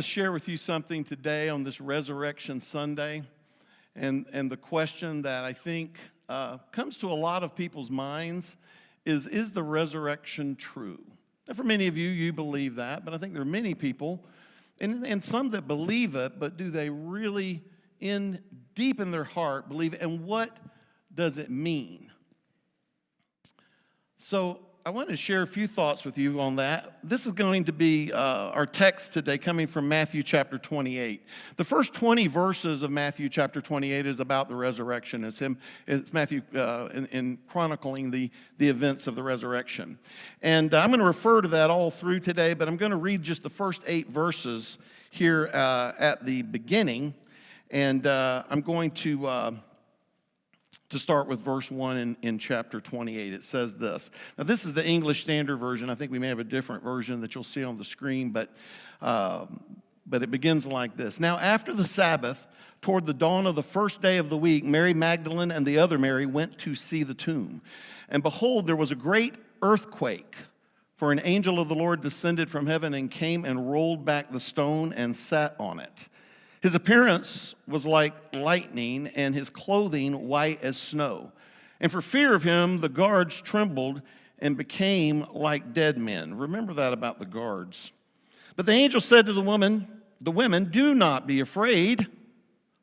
to share with you something today on this Resurrection Sunday, and the question that I think comes to a lot of people's minds is the resurrection true? And for many of you, you believe that, but I think there are many people, and some that believe it, but do they really, deep in their heart, believe it? And what does it mean? So I want to share a few thoughts with you on that. This is going to be our text today coming from Matthew chapter 28. The first 20 verses of Matthew chapter 28 is about the resurrection. It's Matthew in chronicling the events of the resurrection. And I'm going to refer to that all through today, but I'm going to read just the first 8 verses here at the beginning. And I'm going to start with verse 1 in chapter 28. It says this. Now, this is the English Standard Version. I think we may have a different version that you'll see on the screen, but it begins like this. Now, after the Sabbath, toward the dawn of the first day of the week, Mary Magdalene and the other Mary went to see the tomb. And behold, there was a great earthquake, for an angel of the Lord descended from heaven and came and rolled back the stone and sat on it. His appearance was like lightning, and his clothing white as snow. And for fear of him, the guards trembled and became like dead men. Remember that about the guards. But the angel said to the women, "Do not be afraid,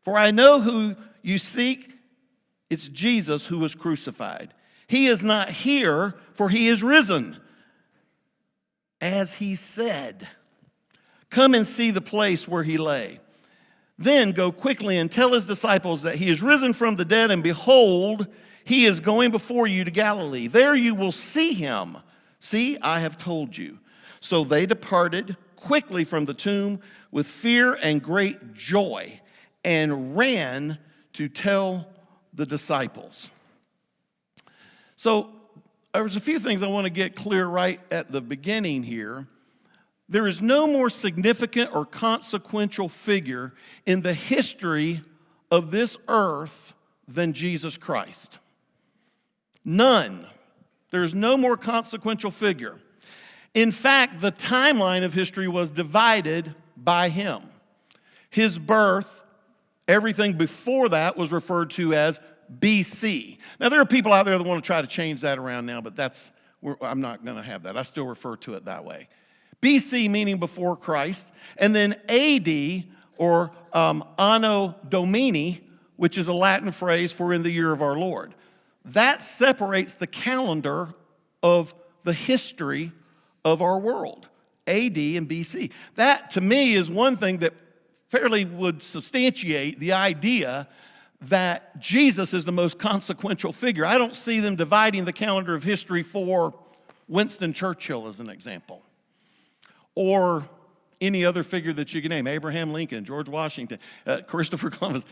for I know who you seek. It's Jesus who was crucified. He is not here, for he is risen, as he said. Come and see the place where he lay. Then go quickly and tell his disciples that he is risen from the dead, and behold, he is going before you to Galilee. There you will see him. See, I have told you." So they departed quickly from the tomb with fear and great joy and ran to tell the disciples. So there's a few things I want to get clear right at the beginning here. There is no more significant or consequential figure in the history of this earth than Jesus Christ. None. There is no more consequential figure. In fact, the timeline of history was divided by him. His birth, everything before that was referred to as BC. Now, there are people out there that want to try to change that around now, but I'm not going to have that. I still refer to it that way. BC meaning before Christ, and then AD, or Anno Domini, which is a Latin phrase for in the year of our Lord. That separates the calendar of the history of our world, AD and BC. That, to me, is one thing that fairly would substantiate the idea that Jesus is the most consequential figure. I don't see them dividing the calendar of history for Winston Churchill as an example, or any other figure that you can name, Abraham Lincoln, George Washington, Christopher Columbus.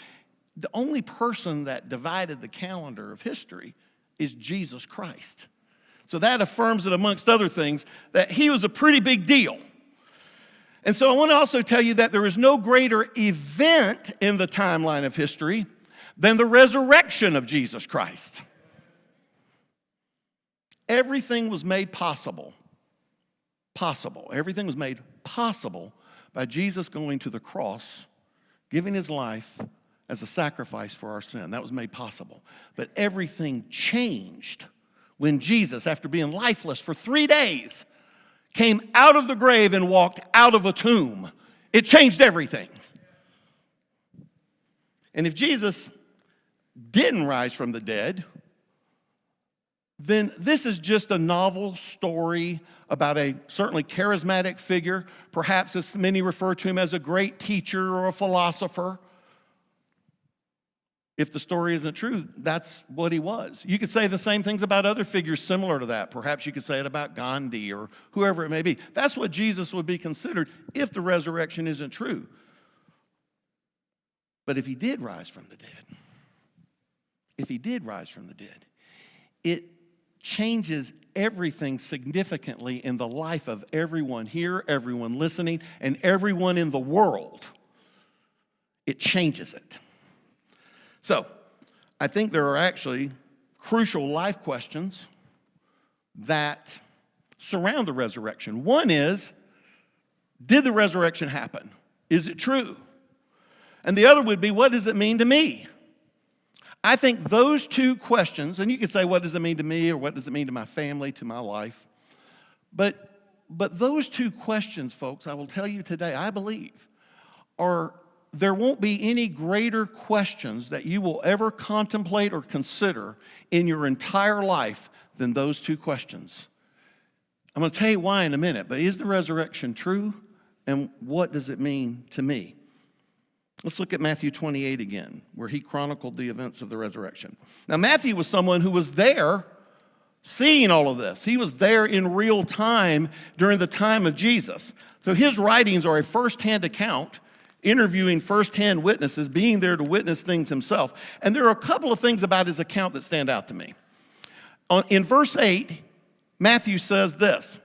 The only person that divided the calendar of history is Jesus Christ. So that affirms it, amongst other things, that he was a pretty big deal. And so I want to also tell you that there is no greater event in the timeline of history than the resurrection of Jesus Christ. Everything was made possible. Everything was made possible by Jesus going to the cross, giving his life as a sacrifice for our sin. That was made possible. But everything changed when Jesus, after being lifeless for 3 days, came out of the grave and walked out of a tomb. It changed everything. And if Jesus didn't rise from the dead, then this is just a novel story about a certainly charismatic figure. Perhaps, as many refer to him, as a great teacher or a philosopher. If the story isn't true, that's what he was. You could say the same things about other figures similar to that. Perhaps you could say it about Gandhi or whoever it may be. That's what Jesus would be considered if the resurrection isn't true. But if he did rise from the dead, it changes everything significantly in the life of everyone here, everyone listening, and everyone in the world. It changes it. So, I think there are actually crucial life questions that surround the resurrection. One is, did the resurrection happen? Is it true? And the other would be, what does it mean to me? I think those two questions, and you could say, what does it mean to me, or what does it mean to my family, to my life? But those two questions, folks, I will tell you today, I believe, there won't be any greater questions that you will ever contemplate or consider in your entire life than those two questions. I'm going to tell you why in a minute, but is the resurrection true? And what does it mean to me? Let's look at Matthew 28 again, where he chronicled the events of the resurrection. Now, Matthew was someone who was there seeing all of this. He was there in real time during the time of Jesus. So his writings are a firsthand account, interviewing firsthand witnesses, being there to witness things himself. And there are a couple of things about his account that stand out to me. In verse 8, Matthew says this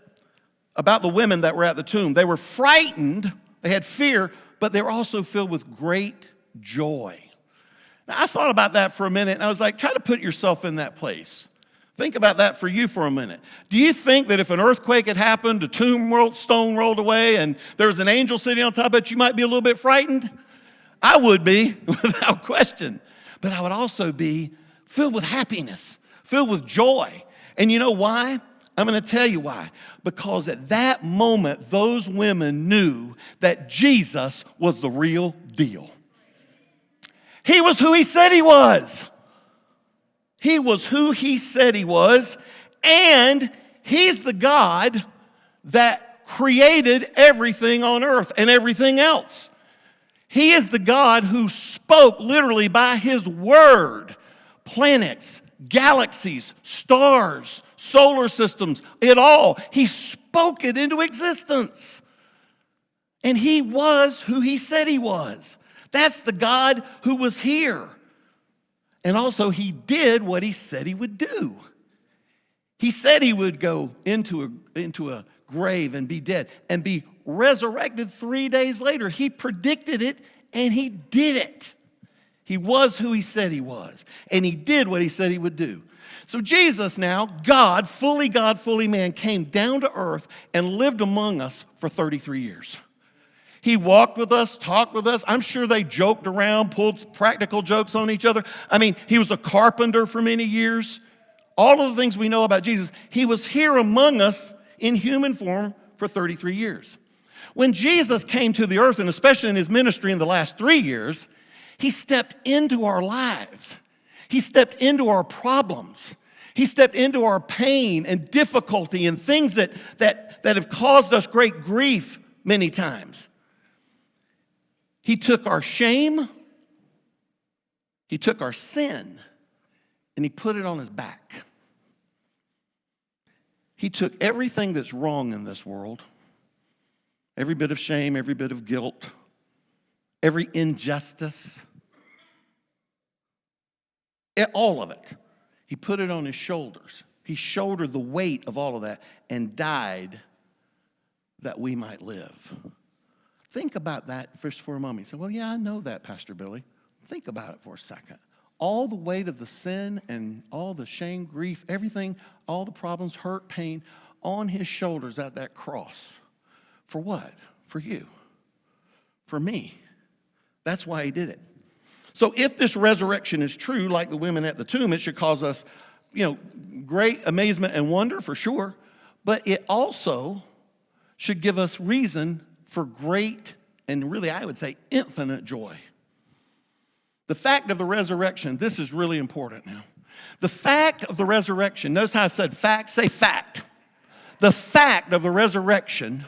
about the women that were at the tomb. They were frightened, they had fear, but they were also filled with great joy. Now, I thought about that for a minute, and I was like, try to put yourself in that place. Think about that for you for a minute. Do you think that if an earthquake had happened, a stone rolled away, and there was an angel sitting on top of it, you might be a little bit frightened? I would be, without question. But I would also be filled with happiness, filled with joy. And you know why? I'm going to tell you why. Because at that moment, those women knew that Jesus was the real deal. He was who he said he was. He was who he said he was, and he's the God that created everything on earth and everything else. He is the God who spoke literally by his word, planets, galaxies, stars, solar systems, it all. He spoke it into existence. And he was who he said he was. That's the God who was here. And also, he did what he said he would do. He said he would go into a grave and be dead and be resurrected 3 days later. He predicted it, and he did it. He was who he said he was, and he did what he said he would do. So Jesus now, God, fully man, came down to earth and lived among us for 33 years. He walked with us, talked with us. I'm sure they joked around, pulled practical jokes on each other. I mean, he was a carpenter for many years. All of the things we know about Jesus, he was here among us in human form for 33 years. When Jesus came to the earth, and especially in his ministry in the last 3 years, he stepped into our lives. He stepped into our problems. He stepped into our pain and difficulty and things that have caused us great grief many times. He took our shame, he took our sin, and he put it on his back. He took everything that's wrong in this world, every bit of shame, every bit of guilt, every injustice, all of it. He put it on his shoulders. He shouldered the weight of all of that and died that we might live. Think about that just for a moment. You say, well, yeah, I know that, Pastor Billy. Think about it for a second. All the weight of the sin and all the shame, grief, everything, all the problems, hurt, pain, on his shoulders at that cross. For what? For you. For me. That's why he did it. So if this resurrection is true, like the women at the tomb, it should cause us, great amazement and wonder for sure. But it also should give us reason for great and really, I would say, infinite joy. The fact of the resurrection, this is really important now. The fact of the resurrection, notice how I said fact, say fact. The fact of the resurrection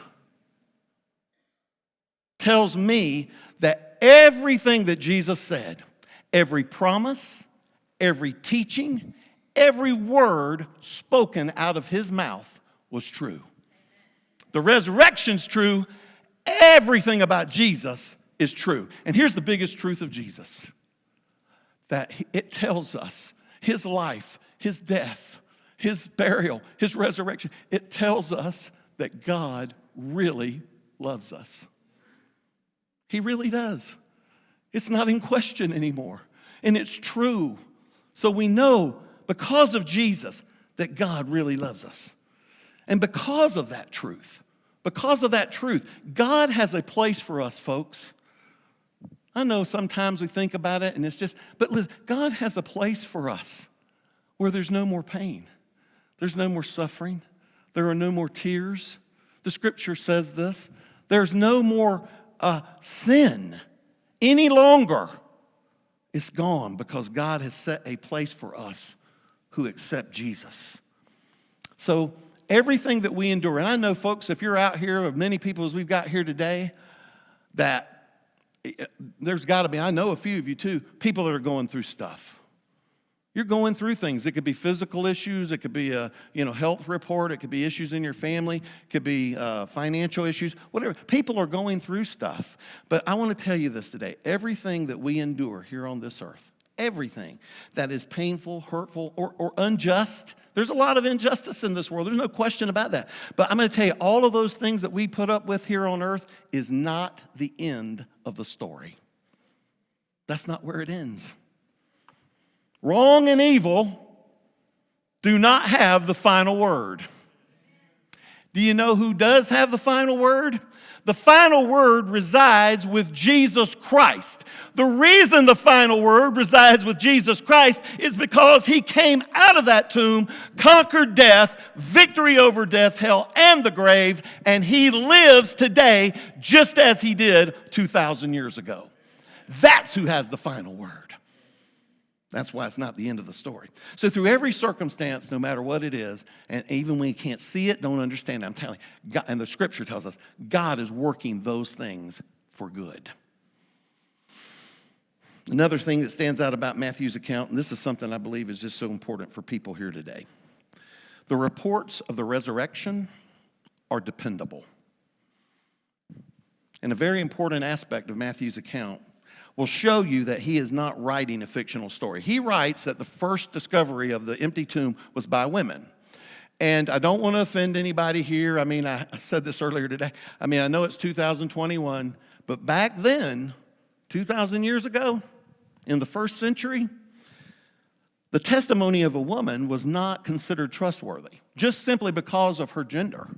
tells me that everything that Jesus said, every promise, every teaching, every word spoken out of his mouth was true. The resurrection's true. Everything about Jesus is true. And here's the biggest truth of Jesus. That it tells us his life, his death, his burial, his resurrection. It tells us that God really loves us. He really does. It's not in question anymore. And it's true. So we know because of Jesus that God really loves us. And because of that truth, Because of that truth, God has a place for us, folks. I know sometimes we think about it and it's just, but listen, God has a place for us where there's no more pain. There's no more suffering. There are no more tears. The scripture says this. There's no more sin any longer. It's gone because God has set a place for us who accept Jesus. So everything that we endure, and I know, folks, if you're out here, of many people as we've got here today, that there's got to be, I know a few of you too, people that are going through stuff. You're going through things. It could be physical issues. It could be a health report. It could be issues in your family. It could be financial issues, whatever. People are going through stuff. But I want to tell you this today. Everything that we endure here on this earth, everything that is painful, hurtful, or unjust, there's a lot of injustice in this world. There's no question about that. But I'm going to tell you, all of those things that we put up with here on earth is not the end of the story. That's not where it ends. Wrong and evil do not have the final word. Do you know who does have the final word? The final word resides with Jesus Christ. The reason the final word resides with Jesus Christ is because he came out of that tomb, conquered death, victory over death, hell, and the grave, and he lives today just as he did 2,000 years ago. That's who has the final word. That's why it's not the end of the story. So through every circumstance, no matter what it is, and even when you can't see it, don't understand it, I'm telling you, God, and the scripture tells us, God is working those things for good. Another thing that stands out about Matthew's account, and this is something I believe is just so important for people here today. The reports of the resurrection are dependable. And a very important aspect of Matthew's account will show you that he is not writing a fictional story. He writes that the first discovery of the empty tomb was by women. And I don't want to offend anybody here. I mean, I said this earlier today. I mean, I know it's 2021, but back then, 2,000 years ago, in the first century, the testimony of a woman was not considered trustworthy, just simply because of her gender.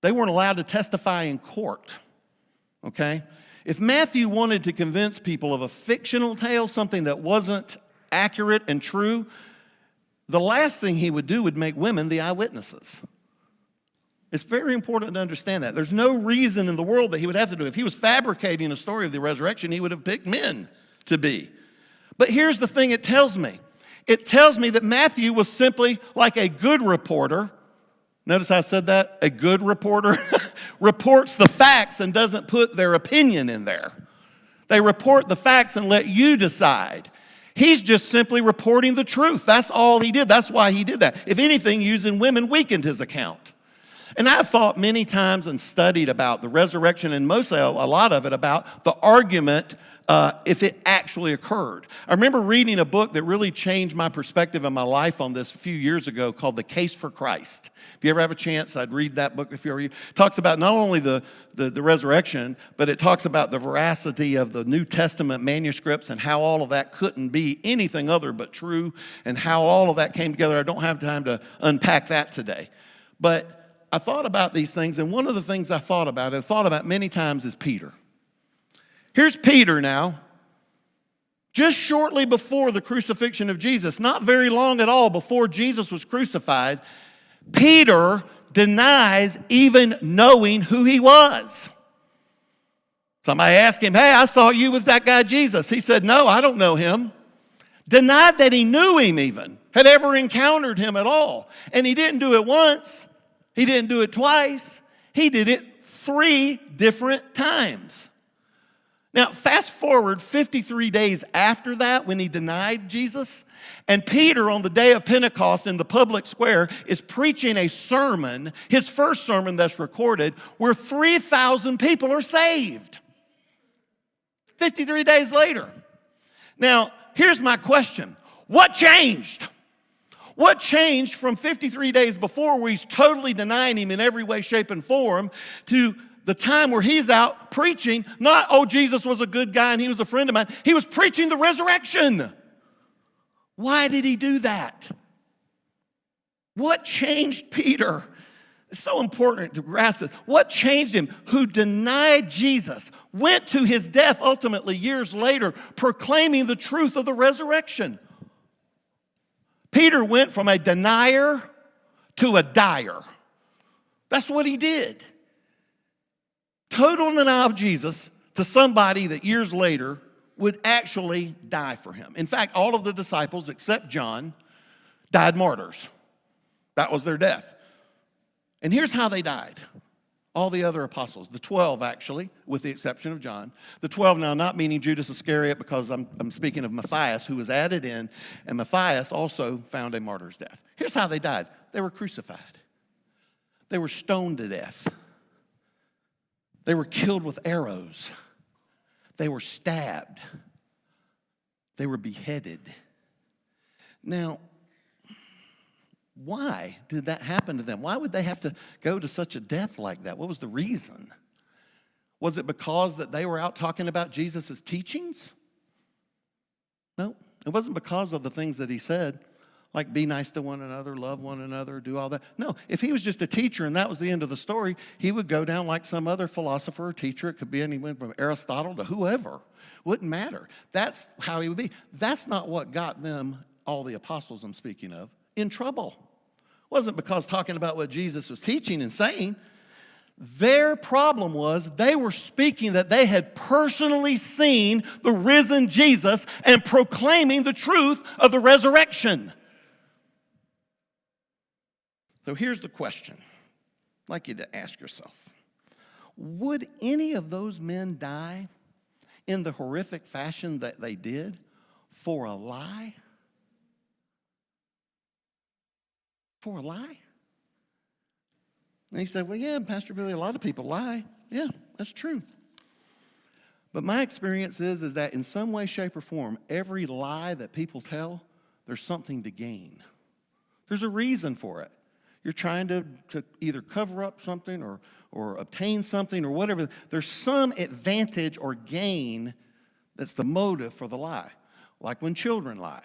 They weren't allowed to testify in court, okay? If Matthew wanted to convince people of a fictional tale, something that wasn't accurate and true, the last thing he would do would make women the eyewitnesses. It's very important to understand that. There's no reason in the world that he would have to do it. If he was fabricating a story of the resurrection, he would have picked men to be. But here's the thing it tells me. It tells me that Matthew was simply like a good reporter. Notice how I said that? A good reporter reports the facts and doesn't put their opinion in there. They report the facts and let you decide. He's just simply reporting the truth. That's all he did. That's why he did that. If anything, using women weakened his account. And I've thought many times and studied about the resurrection, and mostly a lot of it about the argument if it actually occurred. I remember reading a book that really changed my perspective of my life on this a few years ago called The Case for Christ. If you ever have a chance, I'd read that book if you were you. It talks about not only the resurrection, but it talks about the veracity of the New Testament manuscripts and how all of that couldn't be anything other but true and how all of that came together. I don't have time to unpack that today. But I thought about these things, and one of the things I thought about many times is Peter. Here's Peter now, just shortly before the crucifixion of Jesus, not very long at all before Jesus was crucified, Peter denies even knowing who he was. Somebody asked him, hey, I saw you with that guy Jesus. He said, no, I don't know him. Denied that he knew him even, had ever encountered him at all. And he didn't do it once. He didn't do it twice. He did it 3 different times. Now, fast forward 53 days after that when he denied Jesus, and Peter on the day of Pentecost in the public square is preaching a sermon, his first sermon that's recorded, where 3,000 people are saved. 53 days later. Now, here's my question. What changed? What changed from 53 days before where he's totally denying him in every way, shape, and form to the time where he's out preaching, not, oh, Jesus was a good guy and he was a friend of mine. He was preaching the resurrection. Why did he do that? What changed Peter It's so important to grasp this. What changed him? Who denied Jesus, went to his death ultimately years later, proclaiming the truth of the resurrection. Peter went from a denier to a dyer. That's what he did. Total denial of Jesus to somebody that years later would actually die for him. In fact, all of the disciples except John died martyrs. That was their death. And here's how they died. All the other apostles, the 12 actually, with the exception of John. The 12 now not meaning Judas Iscariot, because I'm speaking of Matthias, who was added in, and Matthias also found a martyr's death. Here's how they died. They were crucified. They were stoned to death. They were killed with arrows. They were stabbed. They were beheaded. Now, why did that happen to them? Why would they have to go to such a death like that? What was the reason? Was it because that they were out talking about Jesus' teachings? No, it wasn't because of the things that he said, like be nice to one another, love one another, do all that. No, if he was just a teacher and that was the end of the story, he would go down like some other philosopher or teacher. It could be anyone from Aristotle to whoever. Wouldn't matter. That's how he would be. That's not what got them, all the apostles I'm speaking of, in trouble. It wasn't because talking about what Jesus was teaching and saying. Their problem was they were speaking that they had personally seen the risen Jesus and proclaiming the truth of the resurrection. So here's the question I'd like you to ask yourself. Would any of those men die in the horrific fashion that they did for a lie? For a lie? And he said, well, yeah, Pastor Billy, a lot of people lie. Yeah, that's true. But my experience is that in some way, shape, or form, every lie that people tell, there's something to gain. There's a reason for it. You're trying to either cover up something or obtain something or whatever. There's some advantage or gain that's the motive for the lie. Like when children lie.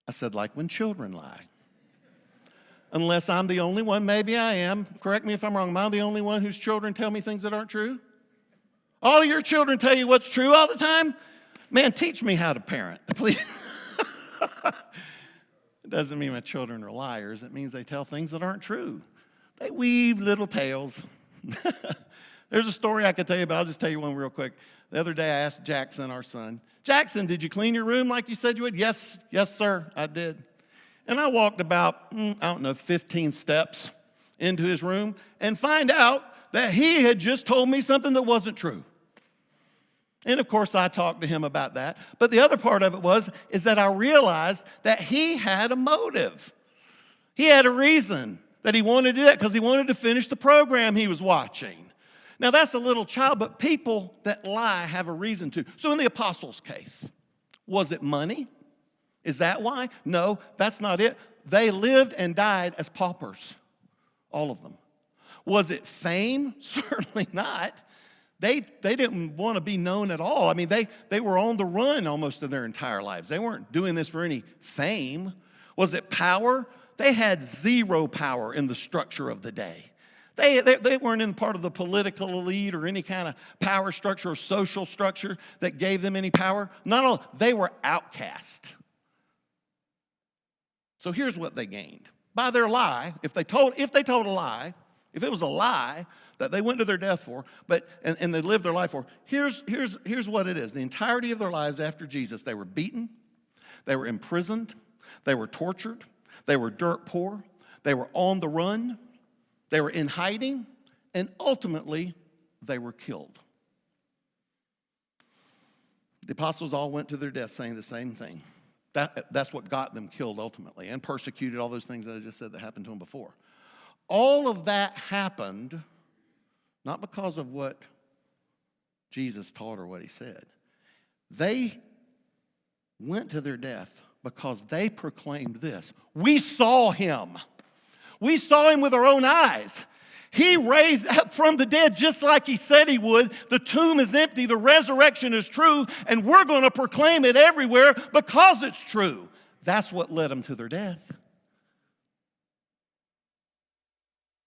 I said, like when children lie. Unless I'm the only one, maybe I am. Correct me if I'm wrong. Am I the only one whose children tell me things that aren't true? All of your children tell you what's true all the time? Man, teach me how to parent, please. It doesn't mean my children are liars. It means they tell things that aren't true. They weave little tales. There's a story I could tell you, but I'll just tell you one real quick. The other day I asked Jackson, our son, Jackson, did you clean your room like you said you would? Yes, sir, I did. And I walked about, 15 steps into his room and find out that he had just told me something that wasn't true. And of course, I talked to him about that. But the other part of it is that I realized that he had a motive. He had a reason that he wanted to do that because he wanted to finish the program he was watching. Now, that's a little child, but people that lie have a reason to. So in the apostles' case, was it money? Is that why? No, that's not it. They lived and died as paupers, all of them. Was it fame? Certainly not. They didn't want to be known at all. I mean, they were on the run almost of their entire lives. They weren't doing this for any fame. Was it power? They had zero power in the structure of the day. They weren't in part of the political elite or any kind of power structure or social structure that gave them any power. Not all, they were outcast. So here's what they gained. By their lie, if they told a lie, if it was a lie that they went to their death for, and they lived their life for, here's what it is. The entirety of their lives after Jesus, they were beaten, they were imprisoned, they were tortured, they were dirt poor, they were on the run, they were in hiding, and ultimately, they were killed. The apostles all went to their death saying the same thing. That's what got them killed ultimately, and persecuted, all those things that I just said that happened to them before. All of that happened not because of what Jesus taught or what he said. They went to their death because they proclaimed this. We saw him. We saw him with our own eyes. He raised up from the dead just like he said he would. The tomb is empty. The resurrection is true. And we're going to proclaim it everywhere because it's true. That's what led them to their death.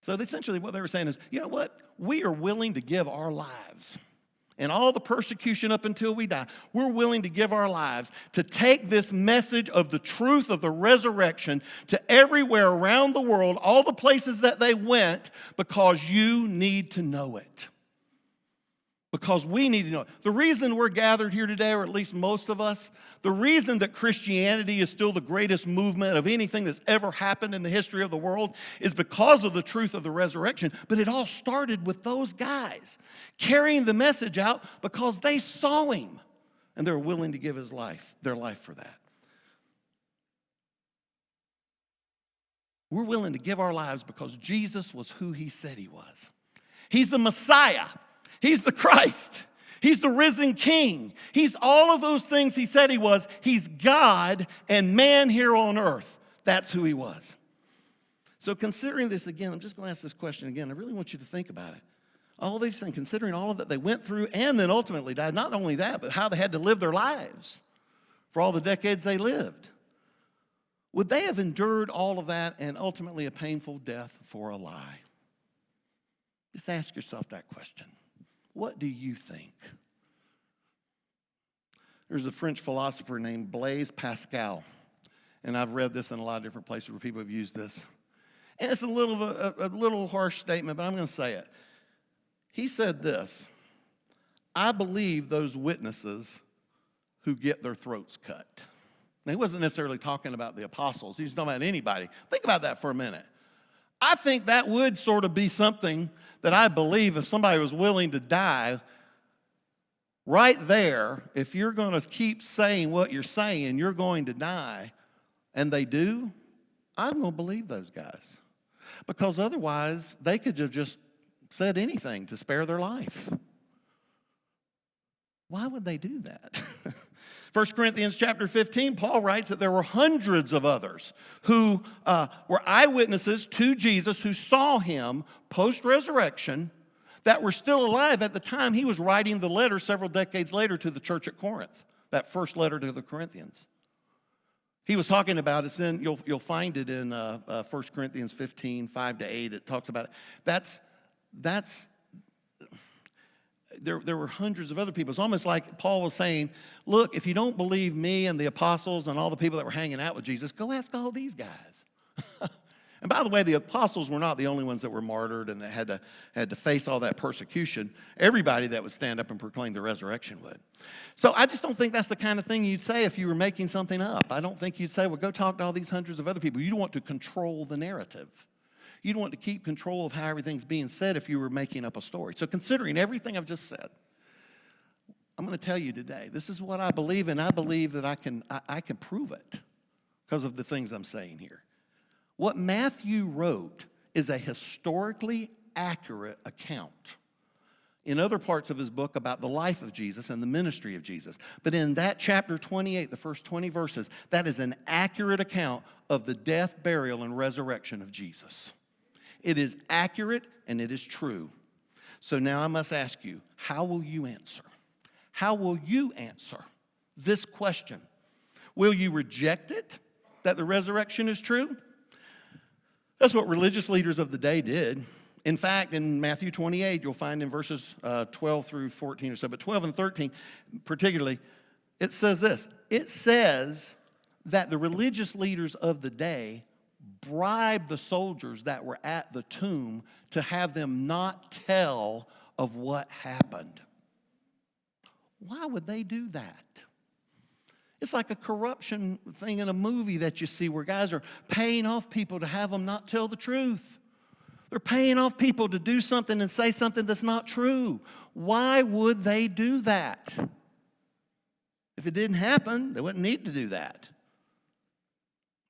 So essentially what they were saying is, you know what? We are willing to give our lives. And all the persecution up until we die, we're willing to give our lives to take this message of the truth of the resurrection to everywhere around the world, all the places that they went, because you need to know it. Because we need to know it. The reason we're gathered here today, or at least most of us, the reason that Christianity is still the greatest movement of anything that's ever happened in the history of the world is because of the truth of the resurrection. But it all started with those guys carrying the message out because they saw him and they were willing to give their life for that. We're willing to give our lives because Jesus was who he said he was. He's the Messiah. He's the Christ. He's the risen King. He's all of those things he said he was. He's God and man here on earth. That's who he was. So considering this again, I'm just going to ask this question again. I really want you to think about it. All these things, considering all of that they went through and then ultimately died, not only that, but how they had to live their lives for all the decades they lived. Would they have endured all of that and ultimately a painful death for a lie? Just ask yourself that question. What do you think? There's a French philosopher named Blaise Pascal, and I've read this in a lot of different places where people have used this. And it's a little harsh statement, but I'm going to say it. He said this: I believe those witnesses who get their throats cut. Now, he wasn't necessarily talking about the apostles. He was talking about anybody. Think about that for a minute. I think that would sort of be something that I believe if somebody was willing to die right there, if you're going to keep saying what you're saying, you're going to die, and they do, I'm going to believe those guys. Because otherwise, they could have just said anything to spare their life. Why would they do that? 1 Corinthians chapter 15, Paul writes that there were hundreds of others who were eyewitnesses to Jesus, who saw him post-resurrection, that were still alive at the time he was writing the letter several decades later to the church at Corinth, that first letter to the Corinthians. He was talking about it, you'll find it in 1 Corinthians 15, 5-8. It talks about it. There were hundreds of other people. It's almost like Paul was saying, look, if you don't believe me and the apostles and all the people that were hanging out with Jesus, go ask all these guys. And by the way, the apostles were not the only ones that were martyred and that had to face all that persecution. Everybody that would stand up and proclaim the resurrection would. So I just don't think that's the kind of thing you'd say if you were making something up. I don't think you'd say, well, go talk to all these hundreds of other people. You don't want to control the narrative. You'd want to keep control of how everything's being said if you were making up a story. So considering everything I've just said, I'm going to tell you today, this is what I believe, and I believe that I can prove it because of the things I'm saying here. What Matthew wrote is a historically accurate account in other parts of his book about the life of Jesus and the ministry of Jesus. But in that chapter 28, the first 20 verses, that is an accurate account of the death, burial, and resurrection of Jesus. It is accurate and it is true. So now I must ask you, how will you answer? How will you answer this question? Will you reject it, that the resurrection is true? That's what religious leaders of the day did. In fact, in Matthew 28, you'll find in verses 12 through 14 or so, but 12 and 13 particularly, it says this. It says that the religious leaders of the day bribed the soldiers that were at the tomb to have them not tell of what happened. Why would they do that? It's like a corruption thing in a movie that you see where guys are paying off people to have them not tell the truth. They're paying off people to do something and say something that's not true. Why would they do that? If it didn't happen, they wouldn't need to do that.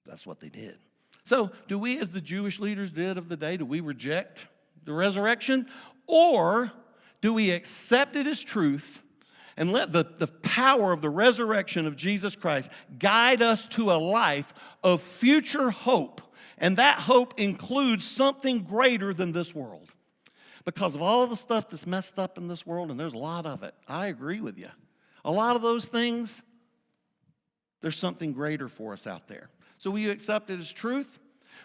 That's what they did. So, do we, as the Jewish leaders did of the day, do we reject the resurrection? Or do we accept it as truth and let the power of the resurrection of Jesus Christ guide us to a life of future hope? And that hope includes something greater than this world. Because of all the stuff that's messed up in this world, and there's a lot of it, I agree with you. A lot of those things, there's something greater for us out there. So will you accept it as truth?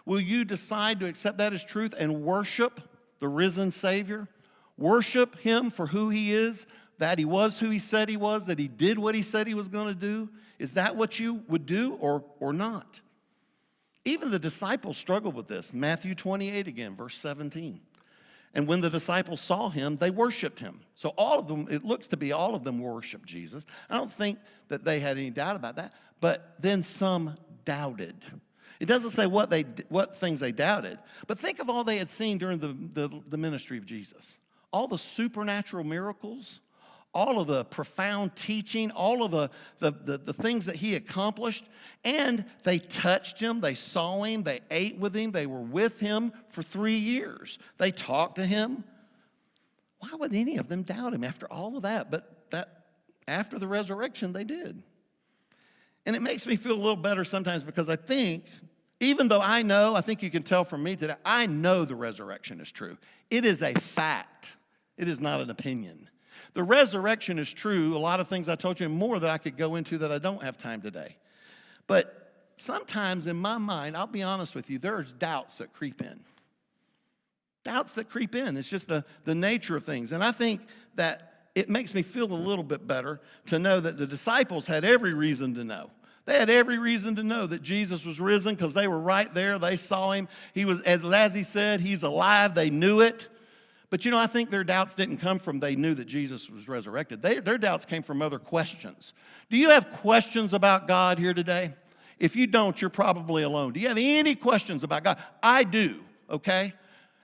Will you decide to accept that as truth and worship the risen Savior? Worship him for who he is, that he was who he said he was, that he did what he said he was going to do? Is that what you would do or not? Even the disciples struggled with this. Matthew 28 again, verse 17. And when the disciples saw him, they worshiped him. So all of them, it looks to be all of them worshiped Jesus. I don't think that they had any doubt about that. But then some doubted. It doesn't say what things they doubted. But think of all they had seen during the ministry of Jesus. All the supernatural miracles, all of the profound teaching, all of the things that he accomplished. And they touched him, they saw him, they ate with him, they were with him for 3 years. They talked to him. Why would any of them doubt him after all of that? But that after the resurrection, they did. And it makes me feel a little better sometimes because I think, even though I think you can tell from me today, I know the resurrection is true. It is a fact. It is not an opinion. The resurrection is true. A lot of things I told you and more that I could go into that I don't have time today. But sometimes in my mind, I'll be honest with you, there's doubts that creep in. Doubts that creep in. It's just the nature of things. And I think that it makes me feel a little bit better to know that the disciples had every reason to know. They had every reason to know that Jesus was risen because they were right there. They saw him. He was, as he said, he's alive. They knew it. But I think their doubts didn't come from they knew that Jesus was resurrected. Their doubts came from other questions. Do you have questions about God here today? If you don't, you're probably alone. Do you have any questions about God? I do, okay?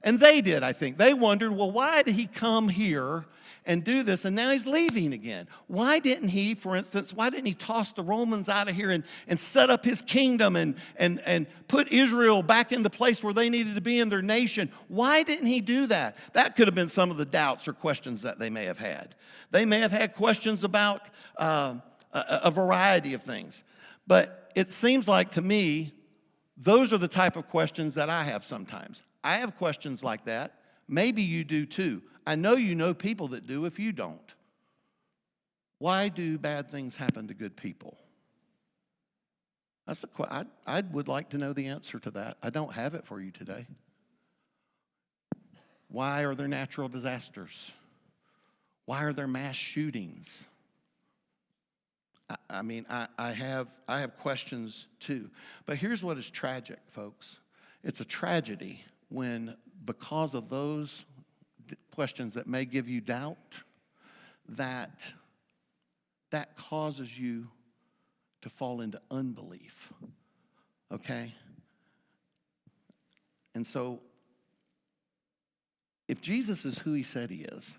And they did, I think. They wondered, well, why did he come here and do this, and now he's leaving again? Why didn't he, for instance, toss the Romans out of here and set up his kingdom and put Israel back in the place where they needed to be in their nation? Why didn't he do that? That could have been some of the doubts or questions that they may have had. They may have had questions about a variety of things. But it seems like to me, those are the type of questions that I have sometimes. I have questions like that. Maybe you do too. I know you know people that do if you don't. Why do bad things happen to good people? I would like to know the answer to that. I don't have it for you today. Why are there natural disasters? Why are there mass shootings? I have questions too. But here's what is tragic, folks. It's a tragedy when, because of those questions that may give you doubt, that causes you to fall into unbelief, okay? And so, if Jesus is who he said he is,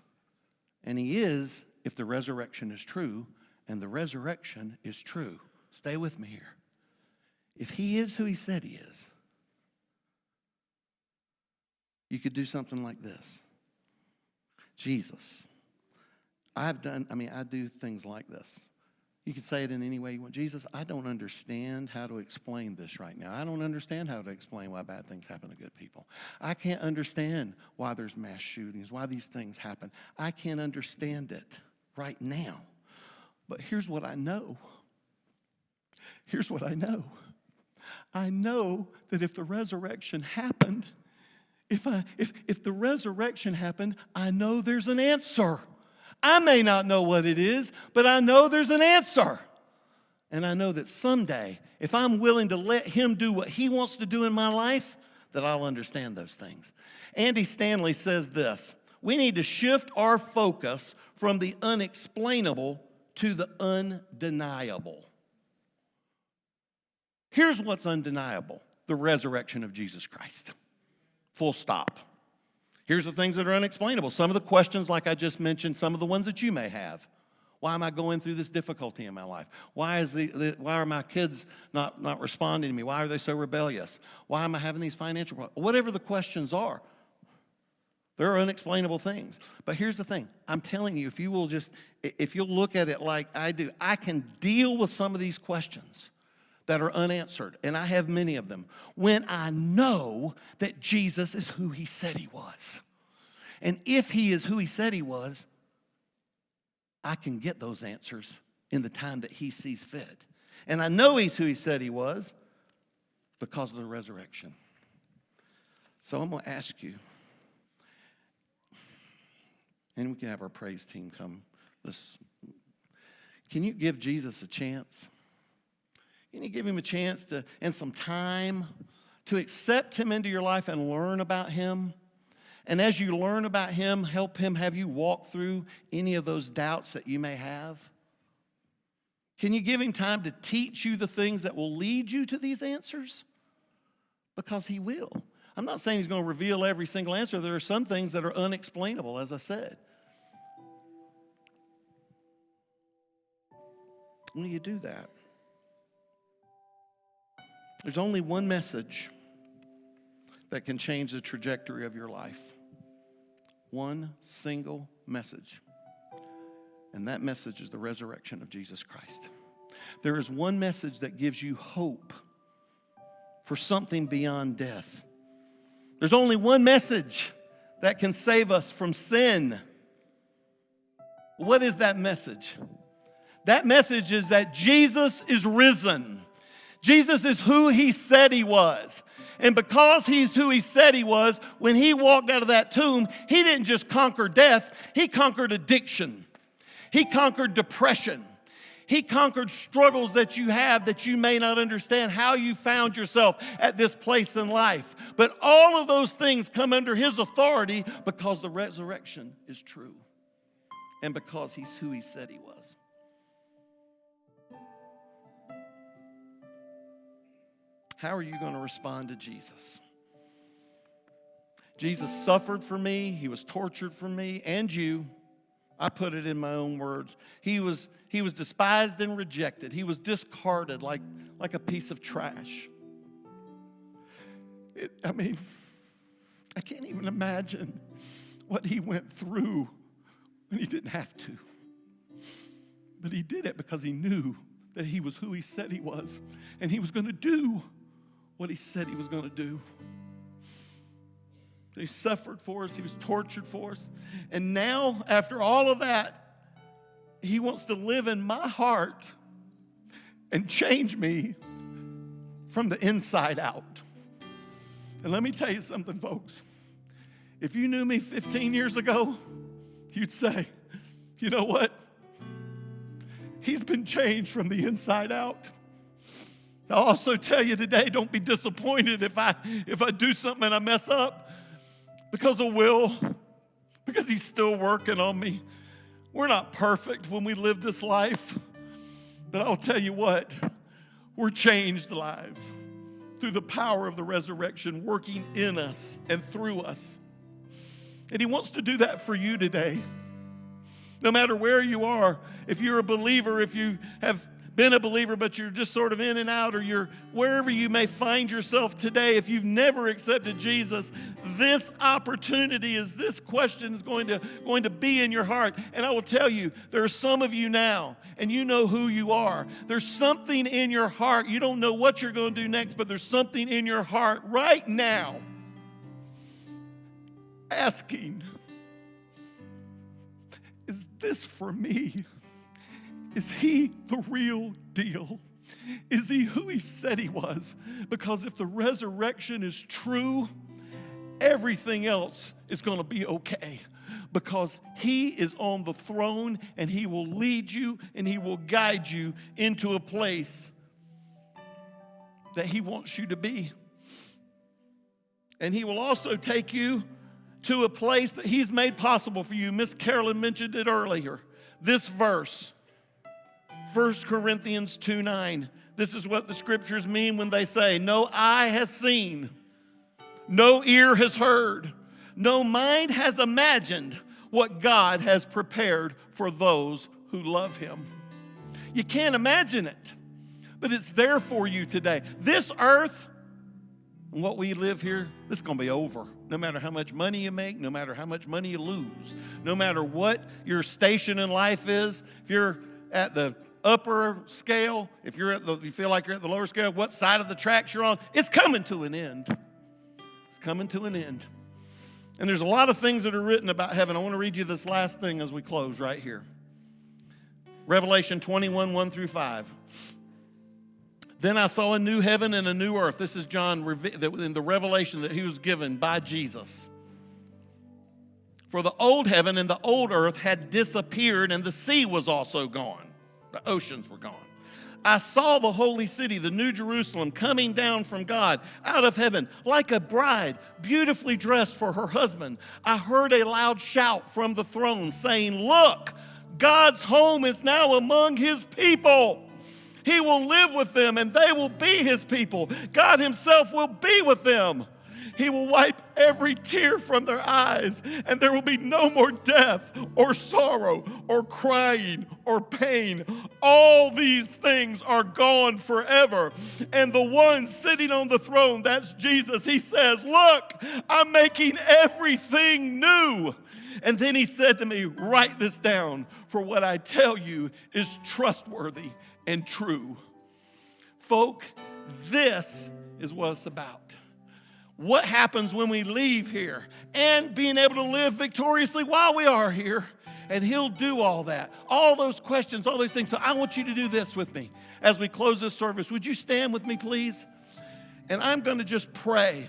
and he is if the resurrection is true, and the resurrection is true, stay with me here. If he is who he said he is, you could do something like this. Jesus, I do things like this. You can say it in any way you want. Jesus, I don't understand how to explain this right now. I don't understand how to explain why bad things happen to good people. I can't understand why there's mass shootings, why these things happen. I can't understand it right now. But here's what I know. Here's what I know. I know that if the resurrection happened, if the resurrection happened, I know there's an answer. I may not know what it is, but I know there's an answer. And I know that someday, if I'm willing to let him do what he wants to do in my life, that I'll understand those things. Andy Stanley says this: we need to shift our focus from the unexplainable to the undeniable. Here's what's undeniable: the resurrection of Jesus Christ. Full stop. Here's the things that are unexplainable. Some of the questions, like I just mentioned, some of the ones that you may have. Why am I going through this difficulty in my life? Why are my kids not responding to me? Why are they so rebellious? Why am I having these financial problems? Whatever the questions are, there are unexplainable things. But here's the thing. I'm telling you, if you'll look at it like I do, I can deal with some of these questions that are unanswered, and I have many of them, when I know that Jesus is who he said he was. And if he is who he said he was, I can get those answers in the time that he sees fit. And I know he's who he said he was because of the resurrection. So I'm going to ask you, and we can have our praise team come. Can you give Jesus a chance? Can you give him a chance and some time to accept him into your life and learn about him? And as you learn about him, help him have you walk through any of those doubts that you may have? Can you give him time to teach you the things that will lead you to these answers? Because he will. I'm not saying he's going to reveal every single answer. There are some things that are unexplainable, as I said. When you do that, there's only one message that can change the trajectory of your life. One single message. And that message is the resurrection of Jesus Christ. There is one message that gives you hope for something beyond death. There's only one message that can save us from sin. What is that message? That message is that Jesus is risen. Jesus is who he said he was. And because he's who he said he was, when he walked out of that tomb, he didn't just conquer death, he conquered addiction. He conquered depression. He conquered struggles that you have that you may not understand how you found yourself at this place in life. But all of those things come under his authority because the resurrection is true and because he's who he said he was. How are you going to respond to Jesus? Jesus suffered for me. He was tortured for me and you. I put it in my own words. He was despised and rejected. He was discarded like a piece of trash. I can't even imagine what he went through when he didn't have to. But he did it because he knew that he was who he said he was. And he was going to do what he said he was going to do. He suffered for us. He was tortured for us. And now, after all of that, he wants to live in my heart and change me from the inside out. And let me tell you something, folks. If you knew me 15 years ago, you'd say, you know what? He's been changed from the inside out. I'll also tell you today, don't be disappointed if I do something and I mess up. Because of Will, because he's still working on me. We're not perfect when we live this life. But I'll tell you what, we're changed lives through the power of the resurrection working in us and through us. And he wants to do that for you today. No matter where you are, if you're a believer, if you have been a believer, but you're just sort of in and out, or you're wherever you may find yourself today, if you've never accepted Jesus, this opportunity is this question is going to be in your heart. And I will tell you, there are some of you now, and you know who you are. There's something in your heart. You don't know what you're going to do next, but there's something in your heart right now asking, is this for me? Is he the real deal? Is he who he said he was? Because if the resurrection is true, everything else is going to be okay. Because he is on the throne and he will lead you and he will guide you into a place that he wants you to be. And he will also take you to a place that he's made possible for you. Miss Carolyn mentioned it earlier. This verse, 1 Corinthians 2:9. This is what the scriptures mean when they say, no eye has seen, no ear has heard, no mind has imagined what God has prepared for those who love him. You can't imagine it, but it's there for you today. This earth and what we live here, this is going to be over. No matter how much money you make, no matter how much money you lose, no matter what your station in life is, if you're at the upper scale, if you feel like you're at the lower scale, what side of the tracks you're on, it's coming to an end. It's coming to an end. And there's a lot of things that are written about heaven. I want to read you this last thing as we close right here. Revelation 21, 1 through 5. Then I saw a new heaven and a new earth. This is John in the revelation that he was given by Jesus. For the old heaven and the old earth had disappeared, and the sea was also gone. The oceans were gone. I saw the holy city, the new Jerusalem, coming down from God out of heaven like a bride, beautifully dressed for her husband. I heard a loud shout from the throne saying, "Look, God's home is now among his people. He will live with them, and they will be his people. God himself will be with them. He will wipe every tear from their eyes, and there will be no more death or sorrow or crying or pain. All these things are gone forever." And the one sitting on the throne, that's Jesus, he says, "Look, I'm making everything new." And then he said to me, "Write this down, for what I tell you is trustworthy and true." Folk, this is what it's about. What happens when we leave here and being able to live victoriously while we are here. And he'll do all that. All those questions, all those things. So I want you to do this with me as we close this service. Would you stand with me, please? And I'm going to just pray.